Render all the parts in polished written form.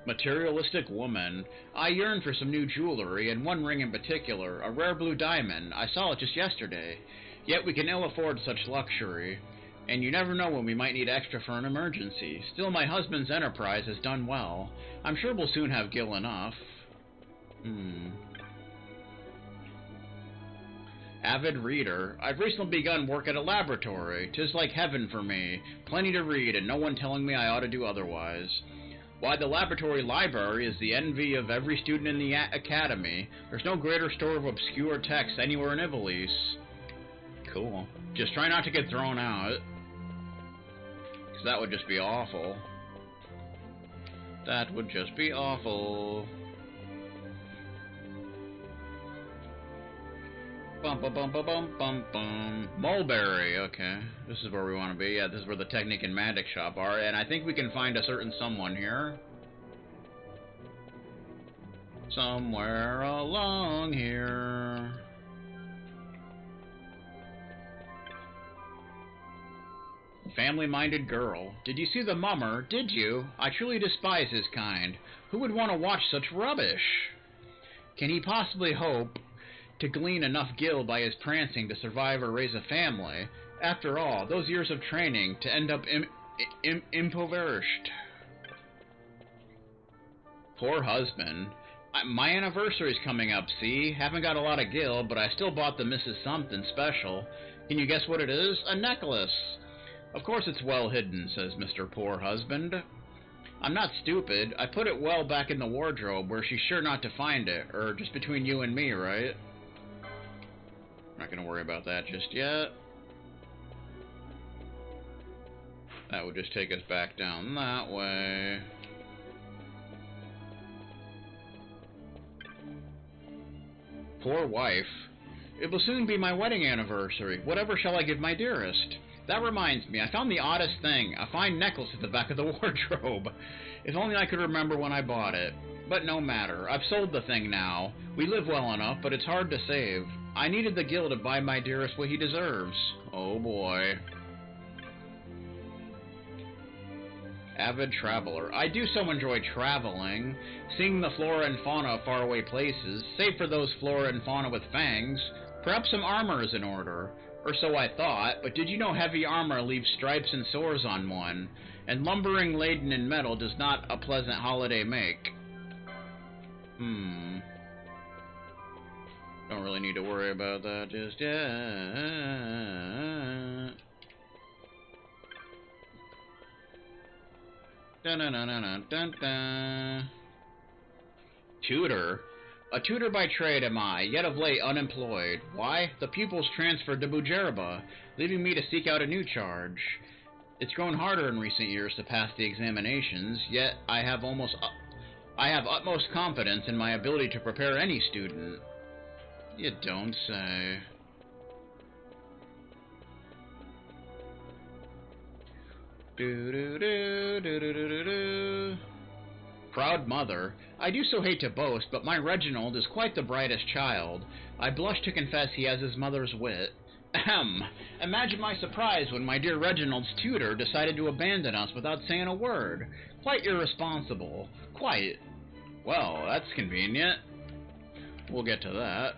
Materialistic woman. I yearn for some new jewelry, and one ring in particular, a rare blue diamond. I saw it just yesterday. Yet we can ill afford such luxury. And you never know when we might need extra for an emergency. Still, my husband's enterprise has done well. I'm sure we'll soon have gil enough. Avid reader. I've recently begun work at a laboratory. 'Tis like heaven for me. Plenty to read, and no one telling me I ought to do otherwise. Why, the laboratory library is the envy of every student in the academy. There's no greater store of obscure texts anywhere in Ivalice. Cool. Just try not to get thrown out. Because that would just be awful. That would just be awful. Bum bum bum bum bum bum bum. Mulberry, okay. This is where we want to be. Yeah, this is where the Technic and Magic shop are, and I think we can find a certain someone here. Somewhere along here. Family-minded girl. Did you see the mummer? Did you? I truly despise his kind. Who would want to watch such rubbish? Can he possibly hope to glean enough gil by his prancing to survive or raise a family? After all, those years of training to end up impoverished. Poor husband. My anniversary's coming up, see? Haven't got a lot of gil, but I still bought the Mrs. Something special. Can you guess what it is? A necklace. Of course it's well hidden, says Mr. Poor Husband. I'm not stupid. I put it well back in the wardrobe where she's sure not to find it, or just between you and me, right? Not gonna worry about that just yet. That would just take us back down that way. Poor wife. It will soon be my wedding anniversary. Whatever shall I give my dearest? That reminds me, I found the oddest thing, a fine necklace at the back of the wardrobe. If only I could remember when I bought it. But no matter, I've sold the thing now. We live well enough, but it's hard to save. I needed the gil to buy my dearest what he deserves. Oh boy. Avid traveler. I do so enjoy traveling, seeing the flora and fauna of faraway places, save for those flora and fauna with fangs. Perhaps some armor is in order. Or so I thought, but did you know heavy armor leaves stripes and sores on one, and lumbering laden in metal does not a pleasant holiday make? Don't really need to worry about that just yet. Dun-dun-dun-dun-dun-dun. Tutor? A tutor by trade am I, yet of late unemployed. Why? The pupils transferred to Bujerba, leaving me to seek out a new charge. It's grown harder in recent years to pass the examinations, yet I have utmost confidence in my ability to prepare any student. You don't say. Do-do-do-do-do-do-do. Proud mother. I do so hate to boast, but my Reginald is quite the brightest child. I blush to confess he has his mother's wit. Ahem. Imagine my surprise when my dear Reginald's tutor decided to abandon us without saying a word. Quite irresponsible. Quite. Well, that's convenient. We'll get to that.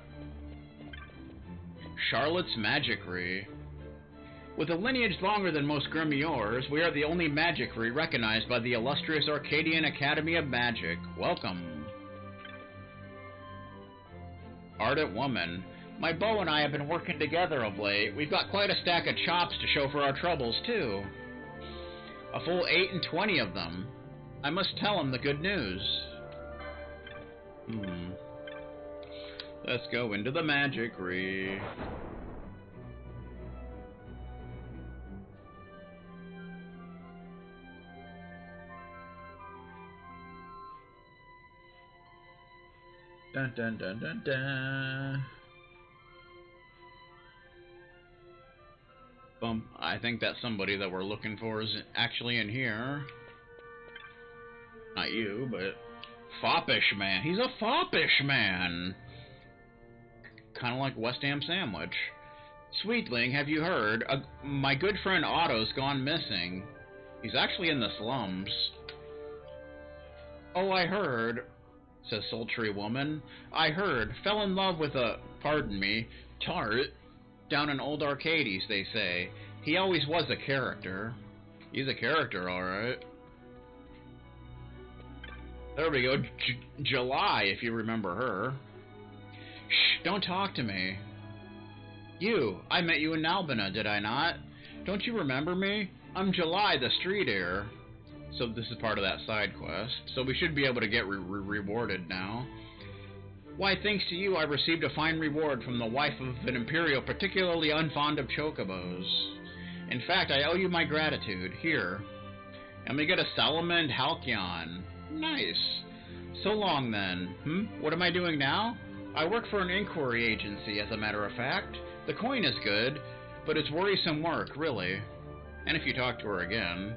Charlotte's Magicry. With a lineage longer than most Grimoires, we are the only Magicry recognized by the illustrious Arcadian Academy of Magic. Welcome. Ardent woman. My beau and I have been working together of late. We've got quite a stack of chops to show for our troubles, too. A full 8 and 20 of them. I must tell him the good news. Let's go into the Magicry. Dun dun dun dun dun. I think that somebody that we're looking for is actually in here. Not you, but foppish man. He's a foppish man. Kind of like West Ham sandwich. Sweetling, have you heard? My good friend Otto's gone missing. He's actually in the slums. Oh, I heard, says sultry woman. I heard. Fell in love with a, pardon me, tart, down in old Arcades, they say. He always was a character. He's a character, alright. There we go. July, if you remember her. Shh, don't talk to me. You, I met you in Albina, did I not? Don't you remember me? I'm July, the street heir. So this is part of that side quest. So we should be able to get rewarded now. Why, thanks to you, I received a fine reward from the wife of an imperial particularly unfond of chocobos. In fact, I owe you my gratitude. Here. And we get a Salamand Halcyon. Nice. So long, then. What am I doing now? I work for an inquiry agency, as a matter of fact. The coin is good, but it's worrisome work, really. And if you talk to her again.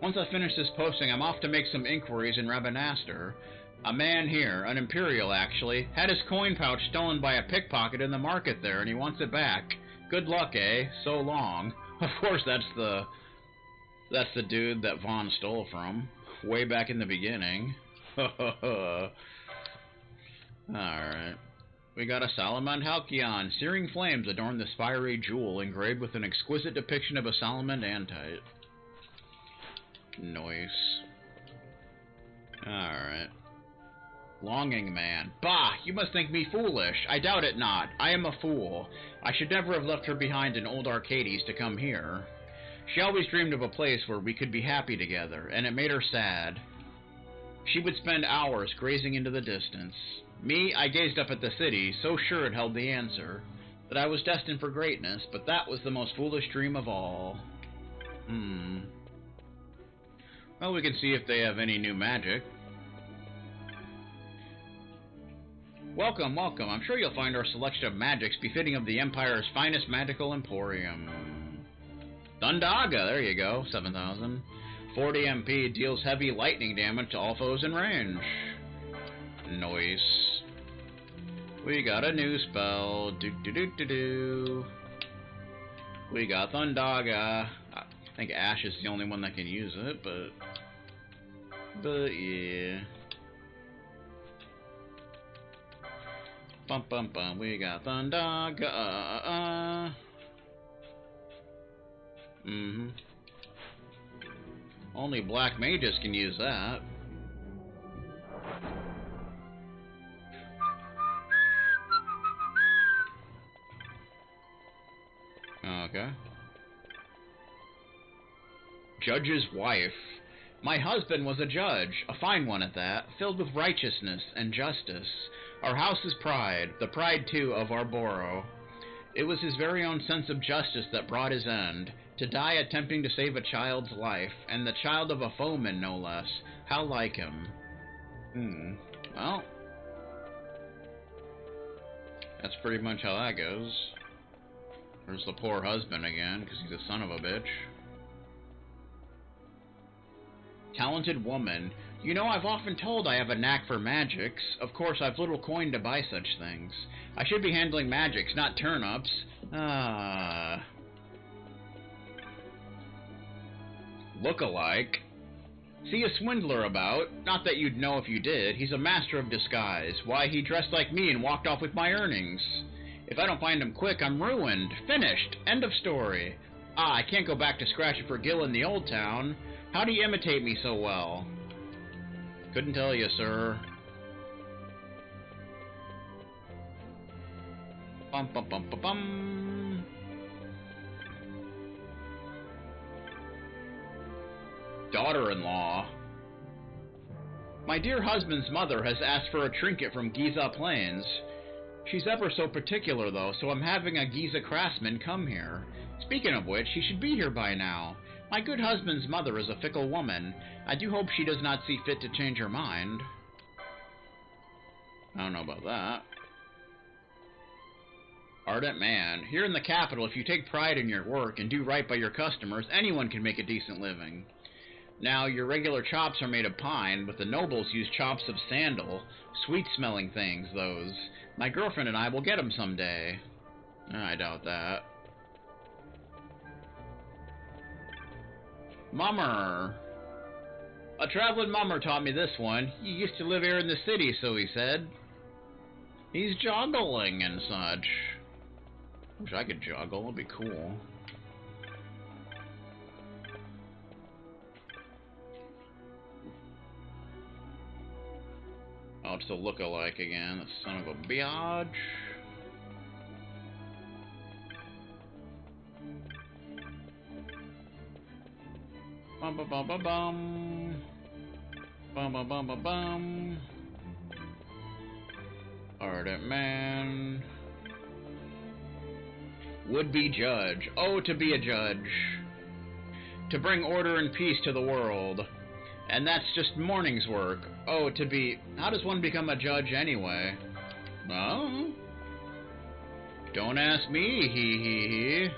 Once I finish this posting, I'm off to make some inquiries in Rabanastre. A man here, an Imperial actually, had his coin pouch stolen by a pickpocket in the market there, and he wants it back. Good luck, eh? So long. Of course, that's the dude that Vaughn stole from, way back in the beginning. Alright. We got a Salamand Halcyon. Searing flames adorn the fiery jewel, engraved with an exquisite depiction of a Salamand Antite. Nice. Alright. Longing man. Bah! You must think me foolish. I doubt it not. I am a fool. I should never have left her behind in old Arcades to come here. She always dreamed of a place where we could be happy together, and it made her sad. She would spend hours gazing into the distance. Me, I gazed up at the city, so sure it held the answer, that I was destined for greatness, but that was the most foolish dream of all. Well, we can see if they have any new magic. Welcome, welcome. I'm sure you'll find our selection of magics befitting of the Empire's finest magical emporium. Thundaga, there you go, 7,000. 40 MP, deals heavy lightning damage to all foes in range. Nice. We got a new spell. We got Thundaga. I think Ash is the only one that can use it, but yeah. Bum bum bum. We got Thundaga. Only black mages can use that. Okay. Judge's wife. My husband was a judge, a fine one at that, filled with righteousness and justice. Our house's pride, the pride, too, of our borough. It was his very own sense of justice that brought his end, to die attempting to save a child's life, and the child of a foeman, no less. How like him? Well, that's pretty much how that goes. There's the poor husband again, because he's a son of a bitch. Talented woman. You know, I've often told I have a knack for magics. Of course, I've little coin to buy such things. I should be handling magics, not turnips. Look-alike. See a swindler about. Not that you'd know if you did. He's a master of disguise. Why, he dressed like me and walked off with my earnings. If I don't find him quick, I'm ruined. Finished. End of story. I can't go back to scratching for Gil in the old town. How do you imitate me so well? Couldn't tell you, sir. Bum bum bum bum bum. Daughter-in-law. My dear husband's mother has asked for a trinket from Giza Plains. She's ever so particular, though, so I'm having a Giza craftsman come here. Speaking of which, he should be here by now. My good husband's mother is a fickle woman. I do hope she does not see fit to change her mind. I don't know about that. Ardent man. Here in the capital, if you take pride in your work and do right by your customers, anyone can make a decent living. Now, your regular chops are made of pine, but the nobles use chops of sandal. Sweet-smelling things, those. My girlfriend and I will get them someday. I doubt that. Mummer. A traveling mummer taught me this one. He used to live here in the city, so he said. He's joggling and such. Wish I could joggle, it'd be cool. Oh, it's the look-alike again, the son of a biatch. Bum bum bum bum bum. Bum bum bum bum bum. Ardent man. Would-be judge. Oh, to be a judge. To bring order and peace to the world. And that's just morning's work. Oh, to be... How does one become a judge anyway? Oh? Don't ask me, he.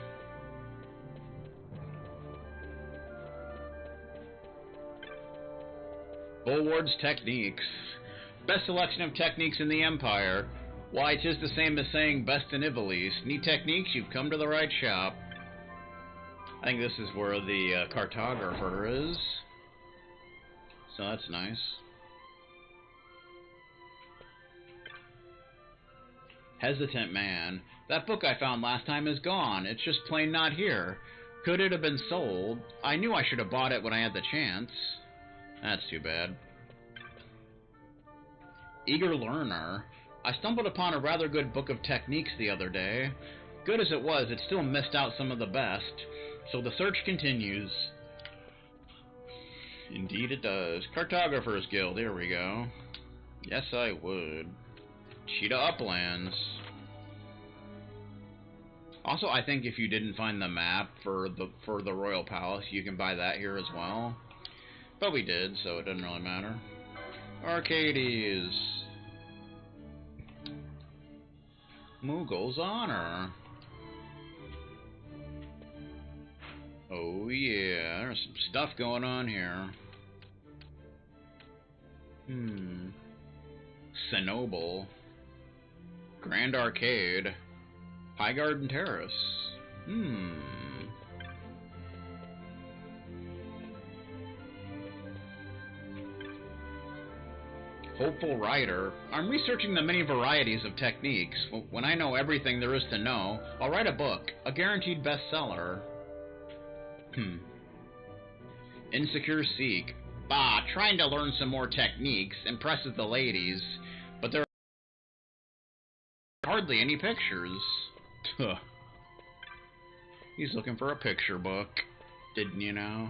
Bulward's techniques. Best selection of techniques in the Empire. Why, 'tis the same as saying best in Ivalice. Need techniques? You've come to the right shop. I think this is where the cartographer is. So that's nice. Hesitant man. That book I found last time is gone. It's just plain not here. Could it have been sold? I knew I should have bought it when I had the chance. That's too bad. Eager learner. I stumbled upon a rather good book of techniques the other day. Good as it was, it still missed out some of the best. So the search continues. Indeed it does. Cartographer's Guild, here we go. Yes, I would. Cheetah Uplands. Also, I think if you didn't find the map for the Royal Palace, you can buy that here as well. But we did, so it doesn't really matter. Arcades. Moogle's Honor. Oh yeah, there's some stuff going on here. Cenoble. Grand Arcade. High Garden Terrace. Hopeful Writer. I'm researching the many varieties of techniques. When I know everything there is to know, I'll write a book. A guaranteed bestseller. Insecure Seek. Bah, trying to learn some more techniques. Impresses the ladies. But there are hardly any pictures. Tuh. He's looking for a picture book. Didn't you know?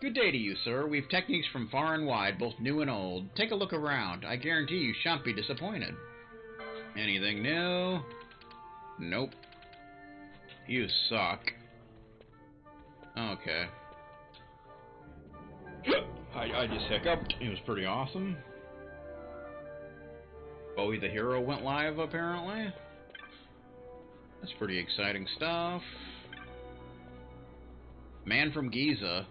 Good day to you, sir. We've techniques from far and wide, both new and old. Take a look around. I guarantee you shan't be disappointed. Anything new? Nope. You suck. Okay. I just hiccuped. It was pretty awesome. Bowie the Hero went live, apparently. That's pretty exciting stuff. Man from Giza.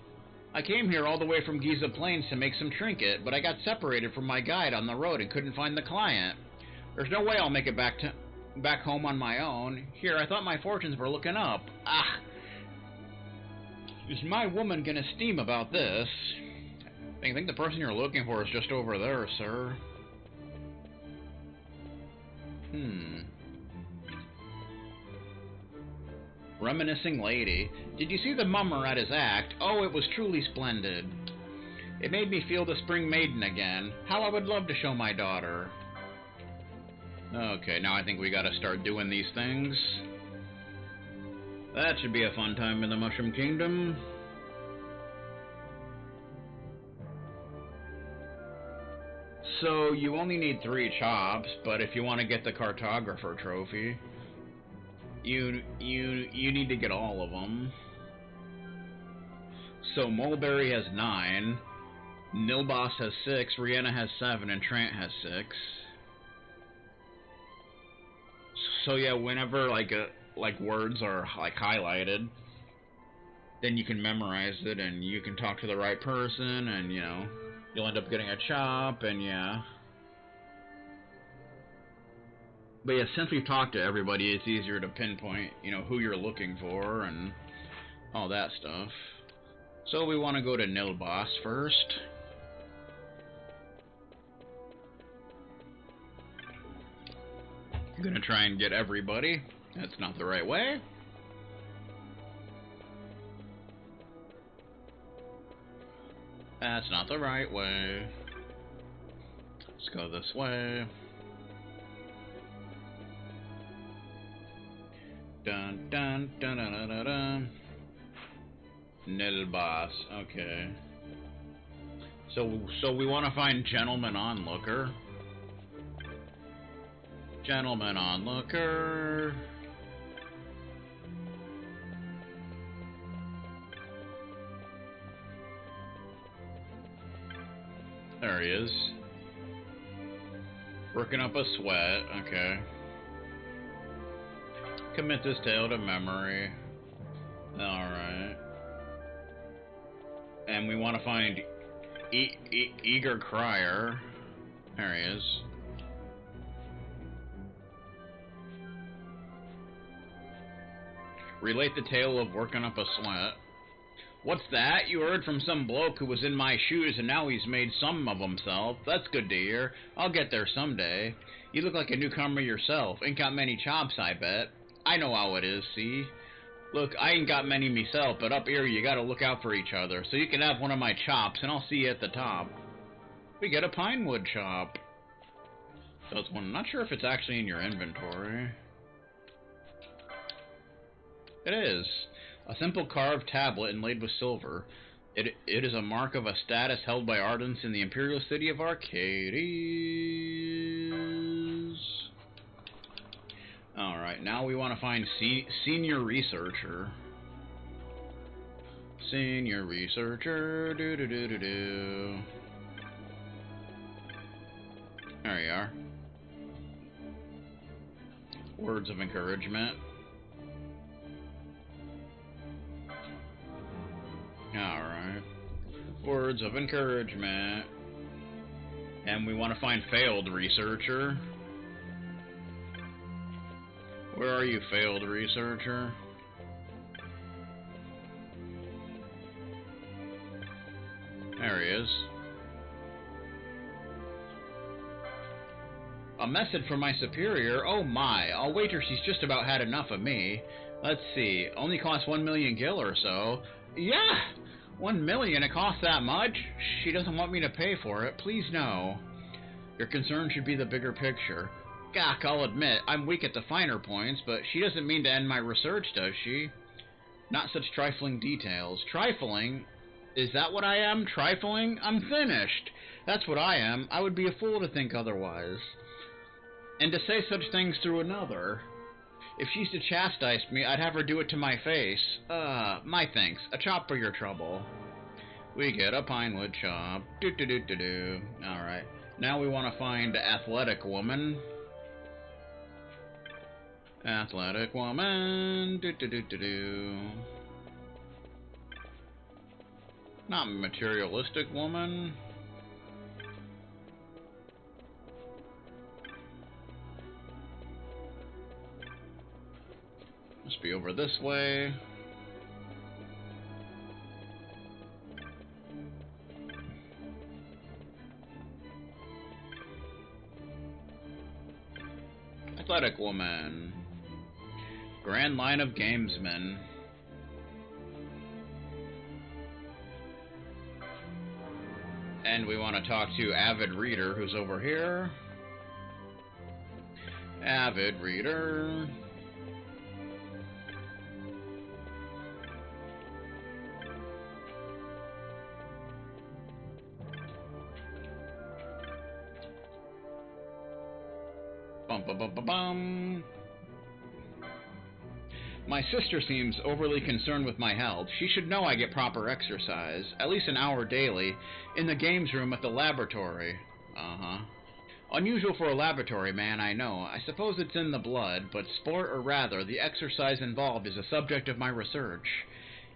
I came here all the way from Giza Plains to make some trinket, but I got separated from my guide on the road and couldn't find the client. There's no way I'll make it back home on my own. Here, I thought my fortunes were looking up. Ah! Is my woman gonna steam about this? I think the person you're looking for is just over there, sir. Reminiscing lady. Did you see the mummer at his act? Oh, it was truly splendid. It made me feel the spring maiden again. How I would love to show my daughter. Okay, now I think we gotta start doing these things. That should be a fun time in the Mushroom Kingdom. So, you only need 3 chops, but if you want to get the Cartographer trophy, you need to get all of them. So, Mulberry has 9, Nilboss has 6, Rihanna has 7, and Trant has 6. So yeah, whenever like words are like highlighted, then you can memorize it and you can talk to the right person, and you know, you'll end up getting a chop, and yeah. But yeah, since we've talked to everybody, it's easier to pinpoint, you know, who you're looking for and all that stuff. So we want to go to Nilbos first. I'm gonna try and get everybody. That's not the right way. That's not the right way. Let's go this way. Dun dun dun dun dun dun dun. Nilbos. Okay. So we want to find Gentleman Onlooker. Gentleman Onlooker. There he is. Working up a sweat. Okay. Commit this tale to memory. Alright. And we want to find Eager Crier. There he is. Relate the tale of working up a sweat. What's that? You heard from some bloke who was in my shoes and now he's made some of himself. That's good to hear. I'll get there someday. You look like a newcomer yourself. Ain't got many chops, I bet. I know how it is, see? Look, I ain't got many myself, but up here you gotta look out for each other. So you can have one of my chops and I'll see you at the top. We get a pinewood chop. So it's one. Not sure if it's actually in your inventory. It is. A simple carved tablet inlaid with silver. It is a mark of a status held by ardents in the imperial city of Arcades. Alright, now we want to find senior researcher. Senior researcher. Do. There you are. Words of encouragement. Alright. Words of encouragement. And we want to find failed researcher. Where are you, failed researcher? There he is. A message from my superior? Oh my, I'll wager she's just about had enough of me. Let's see, only costs 1 million gil or so. Yeah! 1 million, it costs that much? She doesn't want me to pay for it, please no. Your concern should be the bigger picture. Gawk, I'll admit, I'm weak at the finer points, but she doesn't mean to end my research, does she? Not such trifling details. Trifling? Is that what I am? Trifling? I'm finished! That's what I am. I would be a fool to think otherwise. And to say such things through another. If she's to chastise me, I'd have her do it to my face. My thanks. A chop for your trouble. We get a pinewood chop. Do. Alright. Now we want to find athletic woman. Athletic woman. Do. Not materialistic woman. Must be over this way. Athletic woman. Grand line of gamesmen. And we want to talk to Avid Reader, who's over here. Avid Reader. Bum. My sister seems overly concerned with my health. She should know I get proper exercise, at least an hour daily, in the games room at the laboratory. Unusual for a laboratory man, I know. I suppose it's in the blood, but sport, or rather, the exercise involved is a subject of my research.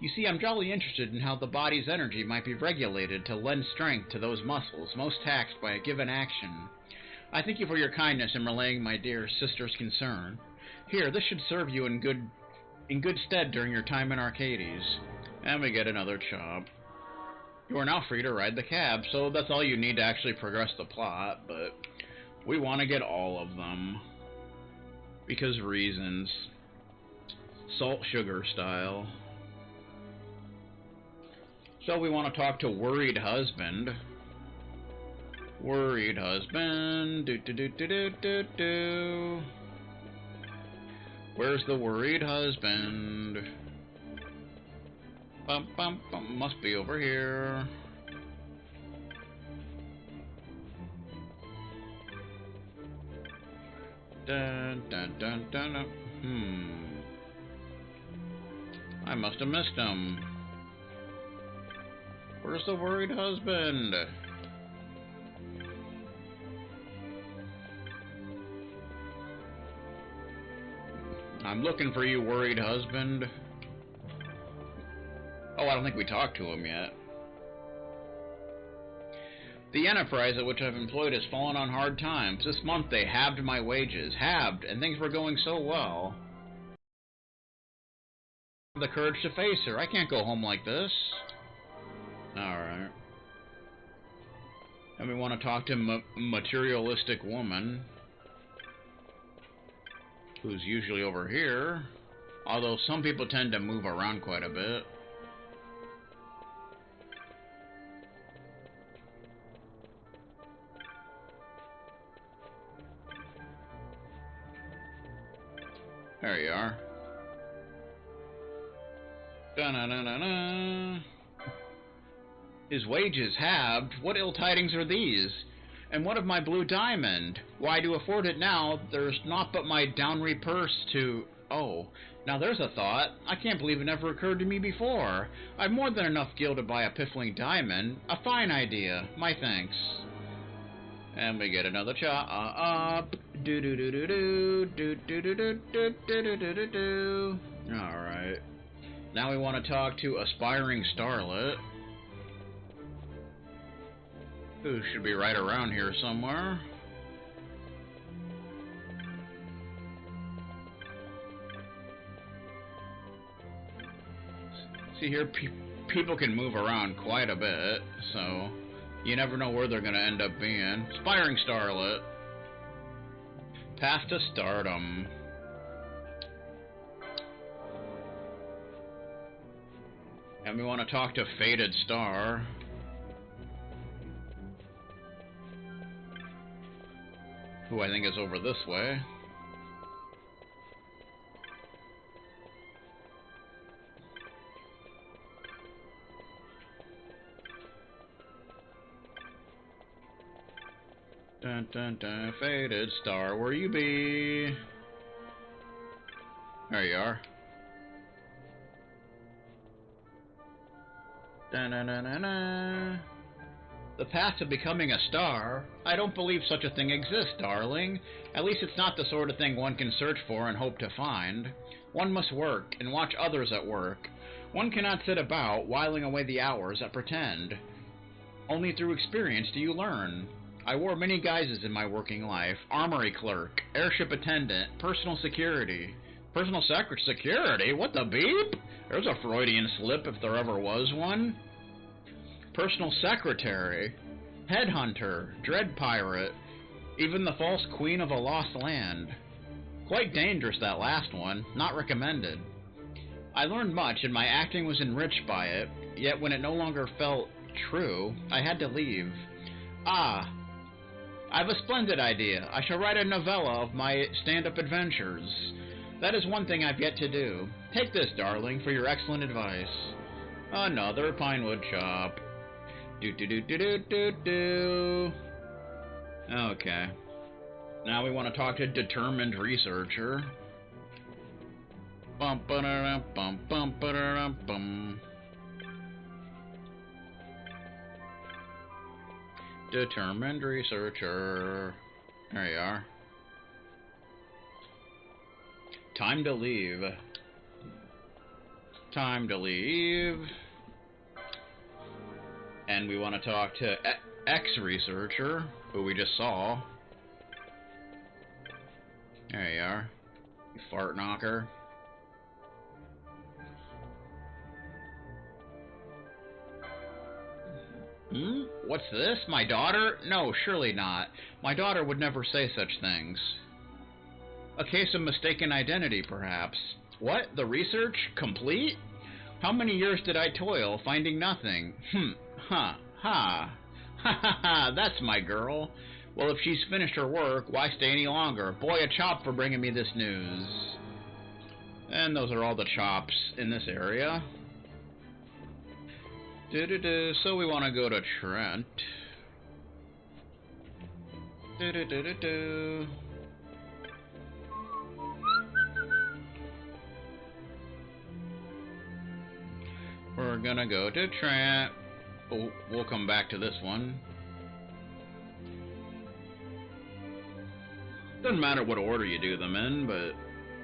You see, I'm jolly interested in how the body's energy might be regulated to lend strength to those muscles most taxed by a given action. I thank you for your kindness in relaying my dear sister's concern. Here, this should serve you in good stead during your time in Arcades. And we get another chop. You are now free to ride the cab, so that's all you need to actually progress the plot, but we want to get all of them. Because reasons. Salt sugar style. So we want to talk to Worried Husband. Worried Husband. Do. Where's the Worried Husband? Bum, bum, bum. Must be over here. Dun, dun, dun, dun, dun. I must have missed him. Where's the Worried Husband? I'm looking for you, Worried Husband. Oh, I don't think we talked to him yet. The enterprise at which I've employed has fallen on hard times. This month they halved my wages. Halved, and things were going so well. I have the courage to face her. I can't go home like this. Alright. And we want to talk to Materialistic Woman, who's usually over here. Although some people tend to move around quite a bit. There you are. Da-na-na-na-na. His wages halved? What ill tidings are these? And what of my blue diamond? Why, to afford it now, there's naught but my downry purse to... Oh, now there's a thought. I can't believe it never occurred to me before. I've more than enough gil to buy a piffling diamond. A fine idea. My thanks. And we get another chop. Do-do-do-do-do. Alright. Now we want to talk to Aspiring Starlet, who should be right around here somewhere. See here, people can move around quite a bit, so you never know where they're going to end up being. Aspiring Starlet. Path to Stardom. And we want to talk to Faded Star, who I think is over this way. Dun dun dun, Faded Star, where you be? There you are. Dun dun dun dun dun. The path to becoming a star? I don't believe such a thing exists, darling. At least it's not the sort of thing one can search for and hope to find. One must work, and watch others at work. One cannot sit about, whiling away the hours that pretend. Only through experience do you learn. I wore many guises in my working life. Armory clerk, airship attendant, personal security. Personal security? What the beep? There's a Freudian slip if there ever was one. Personal secretary, headhunter, dread pirate, even the false queen of a lost land. Quite dangerous, that last one. Not recommended. I learned much, and my acting was enriched by it, yet when it no longer felt true, I had to leave. Ah, I've a splendid idea. I shall write a novella of my stand-up adventures. That is one thing I've yet to do. Take this, darling, for your excellent advice. Another pinewood chop. Do. Okay. Now we want to talk to Determined Researcher. Bum ba da bum bum ba da bum. Determined Researcher. There you are. Time to leave. Time to leave. And we want to talk to X-Researcher, who we just saw. There you are. You fart knocker. Hmm? What's this? My daughter? No, surely not. My daughter would never say such things. A case of mistaken identity, perhaps. What? The research? Complete? How many years did I toil, finding nothing? Ha, ha. Ha ha ha, that's my girl. Well, if she's finished her work, why stay any longer? Boy, a chop for bringing me this news. And those are all the chops in this area. So we want to go to Trent. We're gonna go to Trent. Oh, we'll come back to this one. Doesn't matter what order you do them in, but,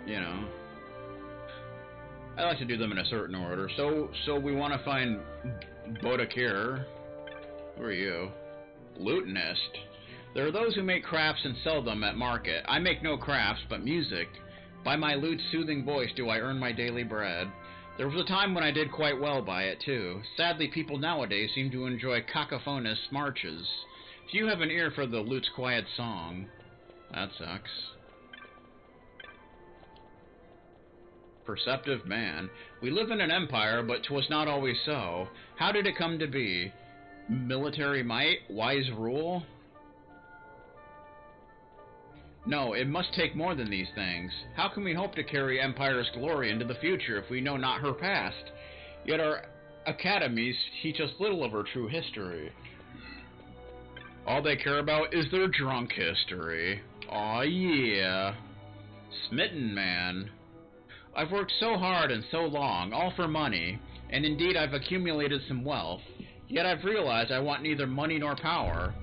you know. I like to do them in a certain order. So we want to find Bodakir. Who are you? Lutenist. There are those who make crafts and sell them at market. I make no crafts, but music. By my lute's soothing voice do I earn my daily bread. There was a time when I did quite well by it, too. Sadly, people nowadays seem to enjoy cacophonous marches. Few have an ear for the lute's quiet song. That sucks. Perceptive man. We live in an empire, but 'twas not always so. How did it come to be? Military might? Wise rule? No, it must take more than these things. How can we hope to carry Empire's glory into the future if we know not her past? Yet our academies teach us little of her true history. All they care about is their drunk history. Aw, yeah. Smitten man. I've worked so hard and so long, all for money, and indeed I've accumulated some wealth, yet I've realized I want neither money nor power.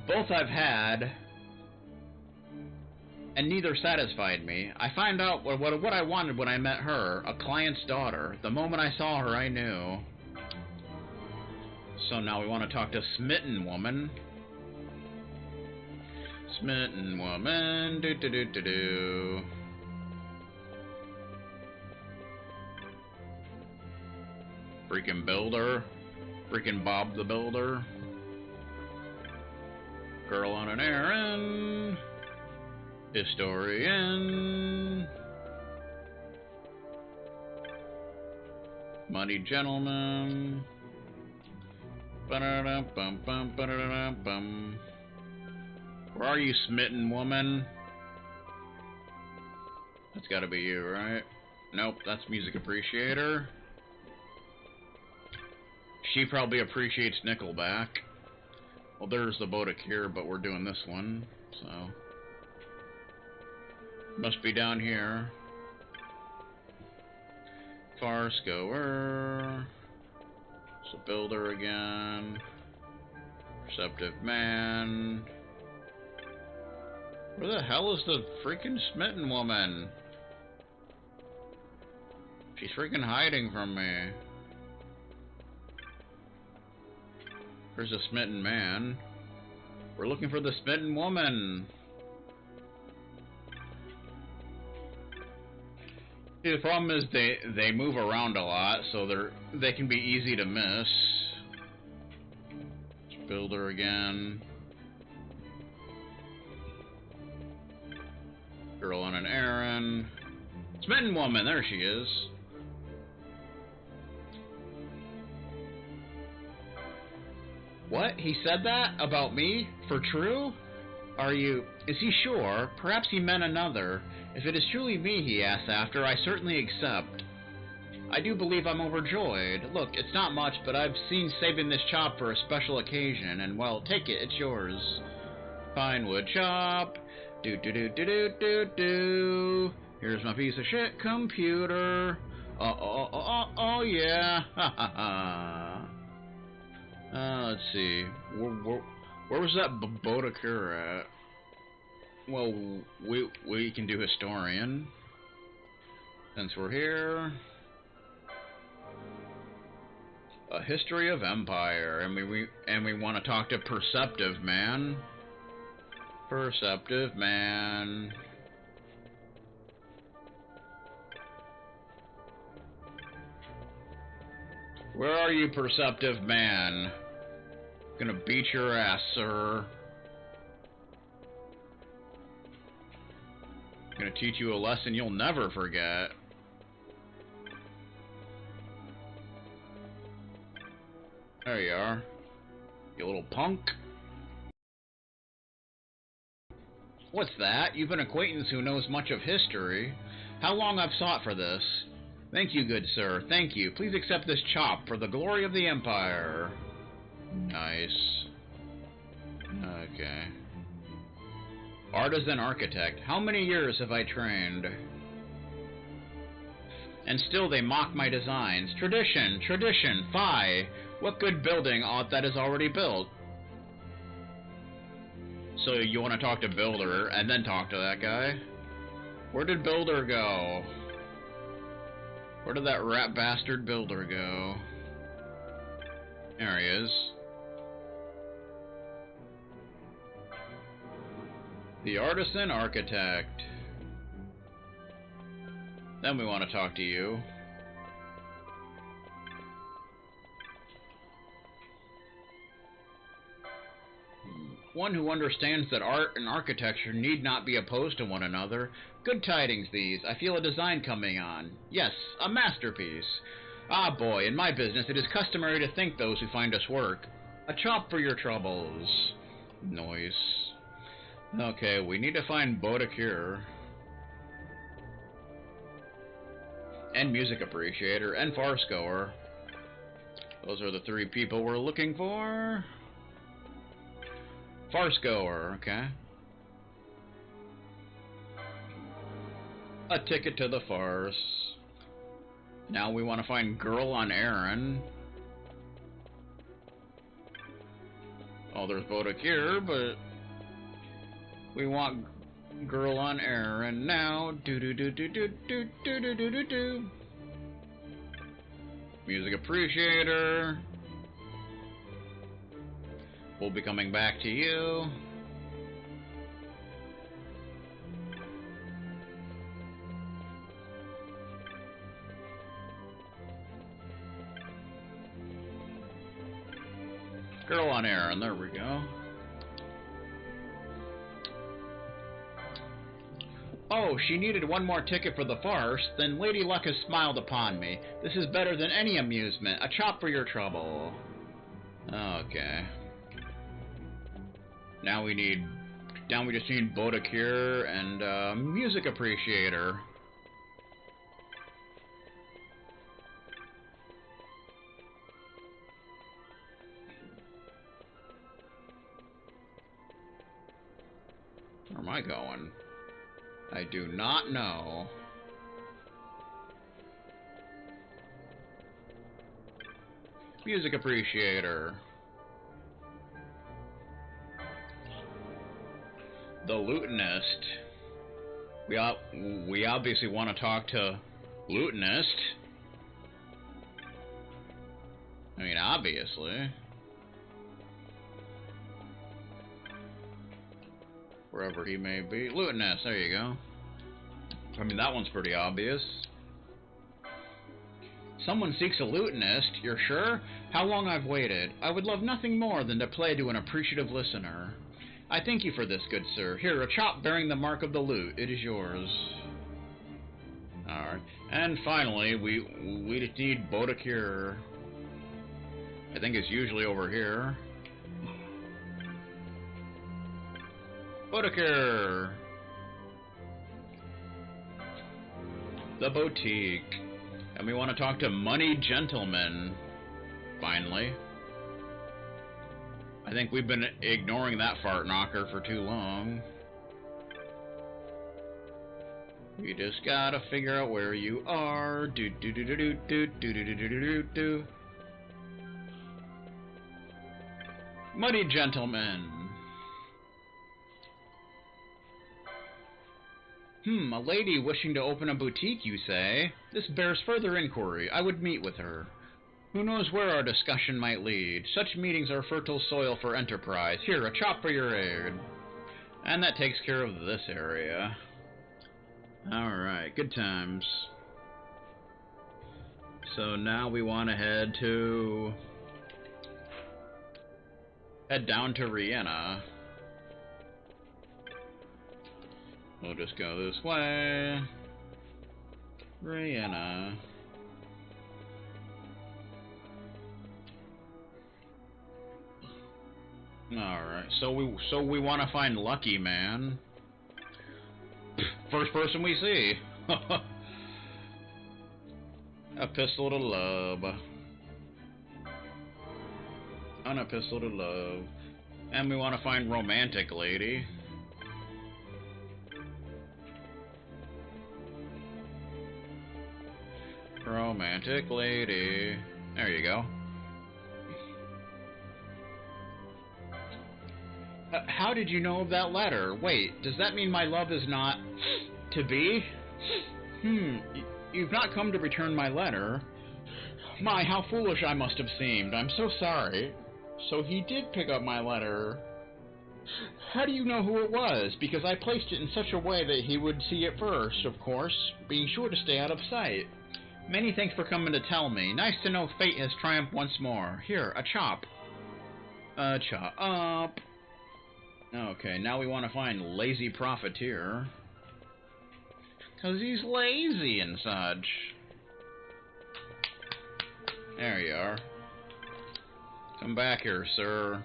Both I've had, and neither satisfied me. I found out what I wanted when I met her, a client's daughter. The moment I saw her, I knew. So now we want to talk to Smitten Woman. Smitten Woman, do-do-do-do-do. Freaking Builder. Freaking Bob the Builder. Girl on an errand. Historian. Money gentleman. Ba-da-dum-bum-bum, ba-da-dum-bum. Where are you, smitten woman? That's gotta be you, right? Nope, that's music appreciator. She probably appreciates Nickelback. Well, there's the Bodakir, but we're doing this one, so... Must be down here. Farce goer. It's a builder again. Perceptive man. Where the hell is the freaking smitten woman? She's freaking hiding from me. There's a smitten man. We're looking for the smitten woman. See, the problem is they move around a lot, so they can be easy to miss. Builder again. Girl on an errand. Smitten woman, there she is. What? He said that? About me? For true? Is he sure? Perhaps he meant another. If it is truly me he asks after, I certainly accept. I do believe I'm overjoyed. Look, it's not much, but I've seen saving this chop for a special occasion, and well, take it, it's yours. Fine wood chop. Do. Here's my piece of shit computer. Oh yeah. Ha ha ha. Let's see. Where was that Bodakir at? Well, we can do historian. Since we're here. A history of empire, and we want to talk to perceptive man. Perceptive man. Where are you, perceptive man? Gonna beat your ass, sir. Gonna teach you a lesson you'll never forget. There you are. You little punk. What's that? You've an acquaintance who knows much of history. How long I've sought for this. Thank you, good sir. Thank you. Please accept this chop for the glory of the Empire. Nice. Okay. Artisan architect. How many years have I trained? And still they mock my designs. Tradition, tradition, fie! What good building ought that is already built? So you want to talk to Builder and then talk to that guy? Where did Builder go? Where did that rat bastard Builder go? There he is. The Artisan Architect. Then we want to talk to you. One who understands that art and architecture need not be opposed to one another. Good tidings these. I feel a design coming on. Yes, a masterpiece. Ah boy, in my business it is customary to thank those who find us work. A chop for your troubles. Noise. Okay, we need to find Bodicure. And Music Appreciator, and Farsgoer. Those are the three people we're looking for. Farsgoer, okay. A ticket to the farce. Now we want to find Girl on Errand. Oh, there's Bodicure, but we want Girl on Errand now. Do do do do do do do do do do do. Music Appreciator. We'll be coming back to you. Girl on Errand, there we go. Oh, she needed one more ticket for the farce, then Lady Luck has smiled upon me. This is better than any amusement. A chop for your trouble. Okay. Now we just need Bodicure and Music Appreciator. Where am I going? I do not know. Music Appreciator. The Lutenist. We obviously want to talk to Lutenist. I mean, obviously. Wherever he may be. Lutenist, there you go. I mean, that one's pretty obvious. Someone seeks a Lutenist, you're sure? How long I've waited. I would love nothing more than to play to an appreciative listener. I thank you for this, good sir. Here, a chop bearing the mark of the lute. It is yours. Alright. And finally, we just need Bodicure. I think it's usually over here. Bodicure! The boutique. And we want to talk to Money Gentleman. Finally. I think we've been ignoring that fart knocker for too long. We just gotta figure out where you are. Do do do do do do do do do do do do. Money Gentleman. A lady wishing to open a boutique, you say? This bears further inquiry. I would meet with her. Who knows where our discussion might lead? Such meetings are fertile soil for enterprise. Here, a chop for your aid. And that takes care of this area. Alright, good times. So now we want to head to head down to Vienna. We'll just go this way. Vienna. Alright, so we want to find Lucky Man. First person we see. A pistol to love. On a pistol to love. And we want to find Romantic Lady. Romantic Lady. There you go. How did you know of that letter? Wait, does that mean my love is not to be? You've not come to return my letter. My, how foolish I must have seemed. I'm so sorry. So he did pick up my letter. How do you know who it was? Because I placed it in such a way that he would see it first, of course, being sure to stay out of sight. Many thanks for coming to tell me. Nice to know fate has triumphed once more. Here, a chop. A chop. Okay, now we want to find Lazy Profiteer. 'Cause he's lazy and such. There you are. Come back here, sir.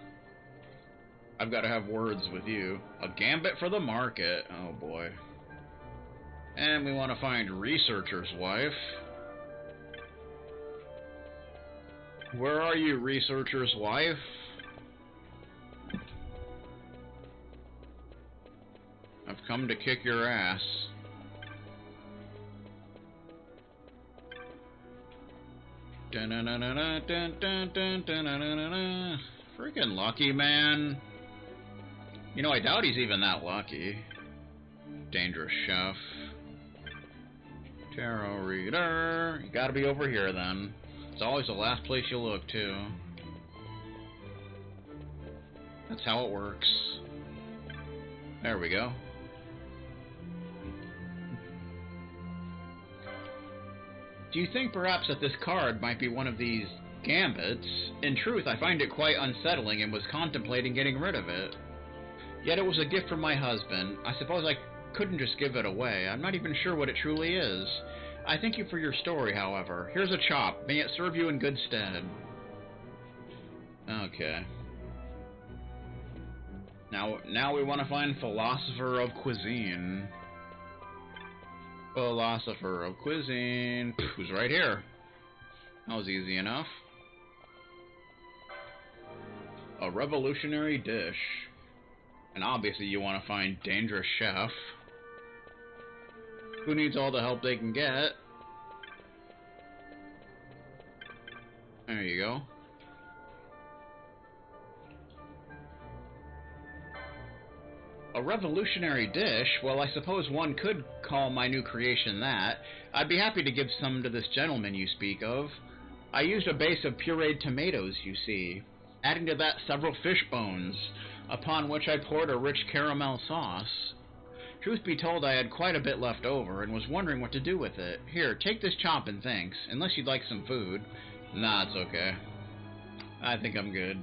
I've got to have words with you. A gambit for the market. Oh, boy. And we want to find Researcher's Wife. Where are you, Researcher's Wife? I've come to kick your ass. Freaking Lucky Man. You know, I doubt he's even that lucky. Dangerous Chef. Tarot Reader. You gotta be over here then. It's always the last place you look, too. That's how it works. There we go. Do you think perhaps that this card might be one of these gambits? In truth, I find it quite unsettling and was contemplating getting rid of it. Yet it was a gift from my husband. I suppose I couldn't just give it away. I'm not even sure what it truly is. I thank you for your story, however. Here's a chop. May it serve you in good stead. Okay. Now we want to find Philosopher of Cuisine. Philosopher of Cuisine. Who's right here? That was easy enough. A revolutionary dish. And obviously you want to find Dangerous Chef. Who needs all the help they can get? There you go. A revolutionary dish? Well, I suppose one could call my new creation that. I'd be happy to give some to this gentleman you speak of. I used a base of pureed tomatoes, you see, adding to that several fish bones, upon which I poured a rich caramel sauce. Truth be told, I had quite a bit left over, and was wondering what to do with it. Here, take this chop and thanks, unless you'd like some food. Nah, it's okay. I think I'm good.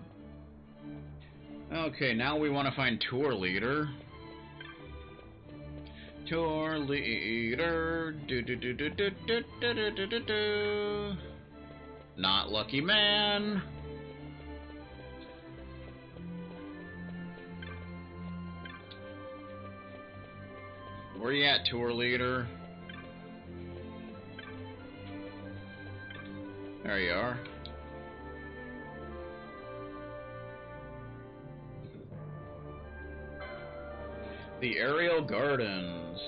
Okay, now we want to find Tour Leader. Tour Leader. Not Lucky Man. Where you at, Tour Leader? There you are. The Aerial Gardens.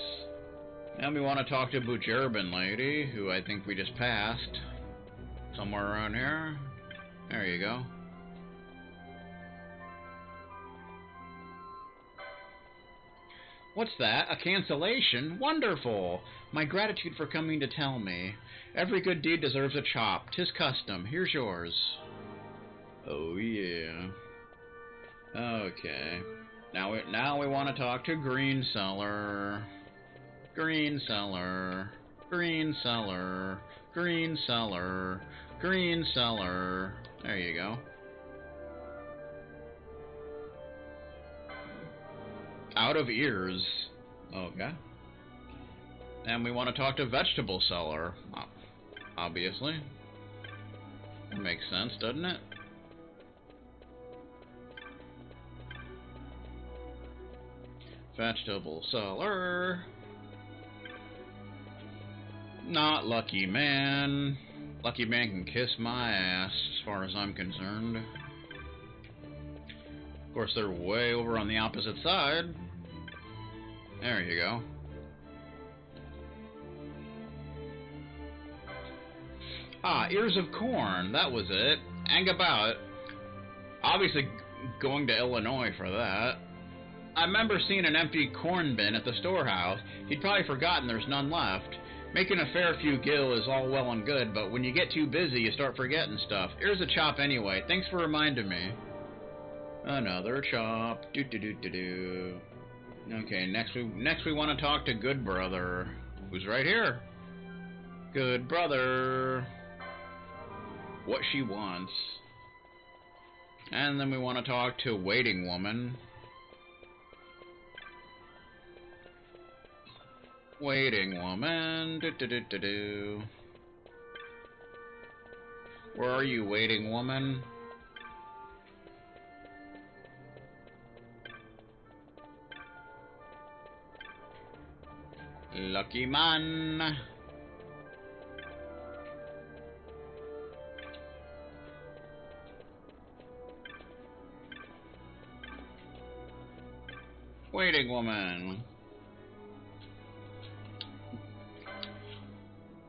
And we want to talk to Bujerbin Lady, who I think we just passed. Somewhere around here. There you go. What's that? A cancellation? Wonderful! My gratitude for coming to tell me. Every good deed deserves a chop. 'Tis custom. Here's yours. Oh yeah. Okay. Now we want to talk to Green Seller. Green Seller. Green Seller. Green Seller. Green Seller. There you go. Out of ears. Okay. And we want to talk to vegetable seller. Obviously. That makes sense, doesn't it? Vegetable seller. Not Lucky Man. Lucky Man can kiss my ass, as far as I'm concerned. Of course, they're way over on the opposite side. There you go. Ah, ears of corn. That was it. Hang about. Obviously, going to Illinois for that. I remember seeing an empty corn bin at the storehouse. He'd probably forgotten there's none left. Making a fair few gil is all well and good, but when you get too busy, you start forgetting stuff. Here's a chop anyway. Thanks for reminding me. Another chop. Do. Okay, next we want to talk to Good Brother, who's right here. Good Brother. What she wants. And then we want to talk to Waiting Woman. Waiting Woman. Do. Where are you, Waiting Woman? Lucky Man. Waiting Woman.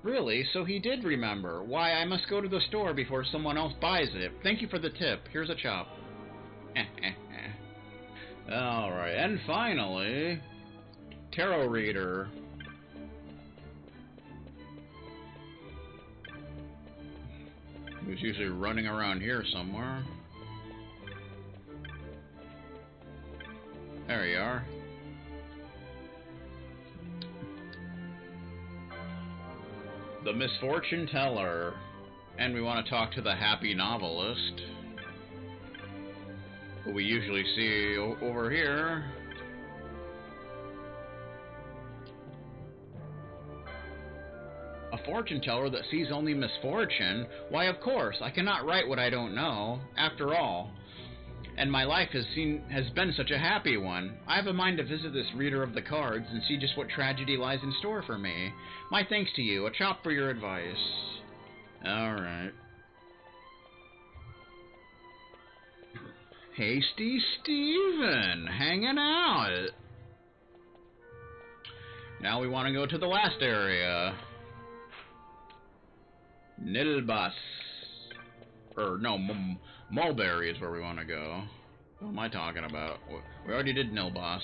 Really? So he did remember. Why, I must go to the store before someone else buys it. Thank you for the tip. Here's a chop. Alright, and finally, Tarot Reader. Who's usually running around here somewhere. There you are. The Misfortune Teller. And we want to talk to the Happy Novelist, who we usually see over here. A fortune teller that sees only misfortune? Why, of course, I cannot write what I don't know, after all. And my life has been such a happy one. I have a mind to visit this reader of the cards and see just what tragedy lies in store for me. My thanks to you. A chop for your advice. Alright. Hasty Steven, hanging out. Now we want to go to the last area. Nilbus. Or, no, Mulberry is where we want to go. What am I talking about? We already did Nilbus.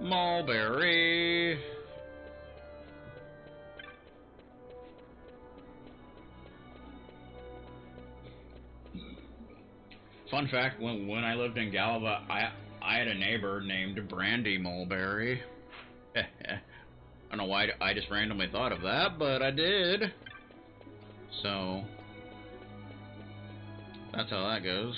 Mulberry. Fun fact, when I lived in Galva, I had a neighbor named Brandy Mulberry. I don't know why I just randomly thought of that, but I did. So that's how that goes.